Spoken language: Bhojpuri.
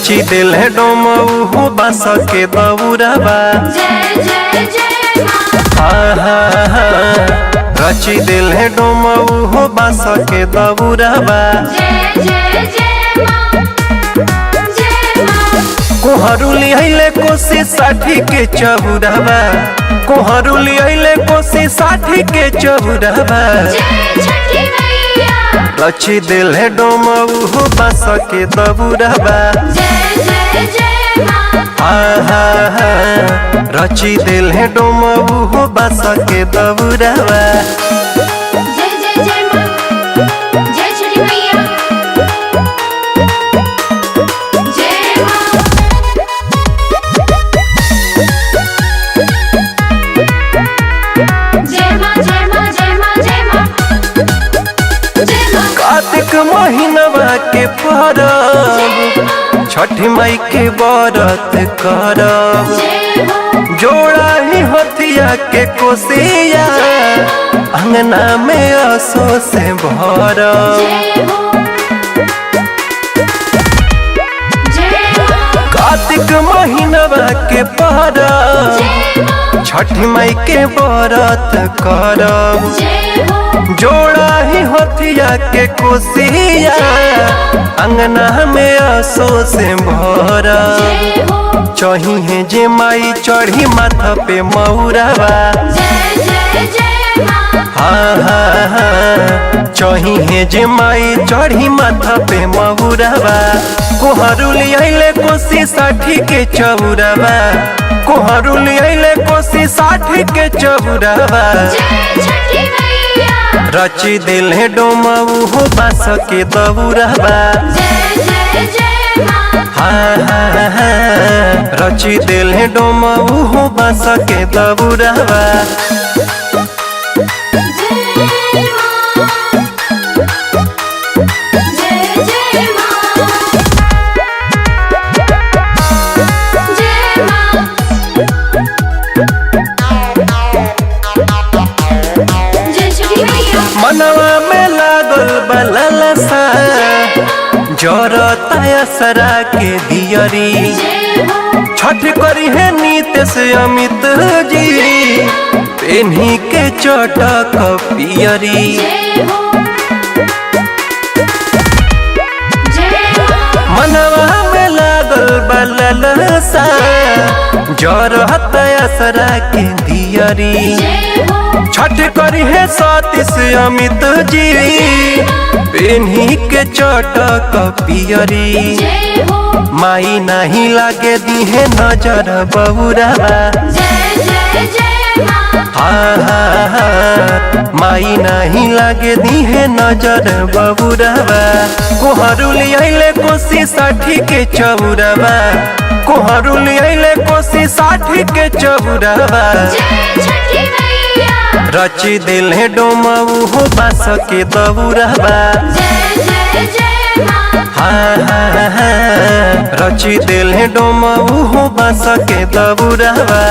रची दिल है डोमऊ बास के दौरबा रची दिल है डोमऊ बास के दौरबा कोहरुली अइले कोसी 60 के चौरबा कोहरुली अइले कोसी 60 के चौरबा रची दिल है डोमऊ बास के दौरबा रची दिल है डोमऊ बास के दौरबा कार्तिक महीनवा के परब छठी माई के व्रत करब जोड़ा ही हथिया के कोसिया अंगना में असो से भरब कार्तिक महीनवा के परब छठी माई के व्रत करब जोड़ा ही हथिया के कोसिया अंगना में असो से भरब चाहिए जे माई चढ़ी माथा पे मौरबा चाहिए जे माई चढ़ी माथा पे मौरबा कोहरुली अइले कोसी 60 के चौरबा कोहरुली अइले कोसी 60 के चौरबा रची दिल है डोमऊ बास के दौरबा रची दिल है डोमऊ बास के दौरबा मनवा में लागल बललसा जरता असरा के दियरी छठ करी है नीतीश अमित जी पेन्ही के चटक पियरी मनवा में लागल बललसा जरता असरा के दियरी छठ करी है सतीश अमित जी पेन्ही के चटक पियरी माई नहीं लागे दी है नजर बौरबा माई नहीं लागे दी है नजर बौरबा कोहरुली अइले कोसी 60 के चौरबा कोहरुली अइले कोसी 60 के चौरबा रची दिल है डोमऊ बास के दौरबा रची दिल है डोमऊ बास के दौरबा।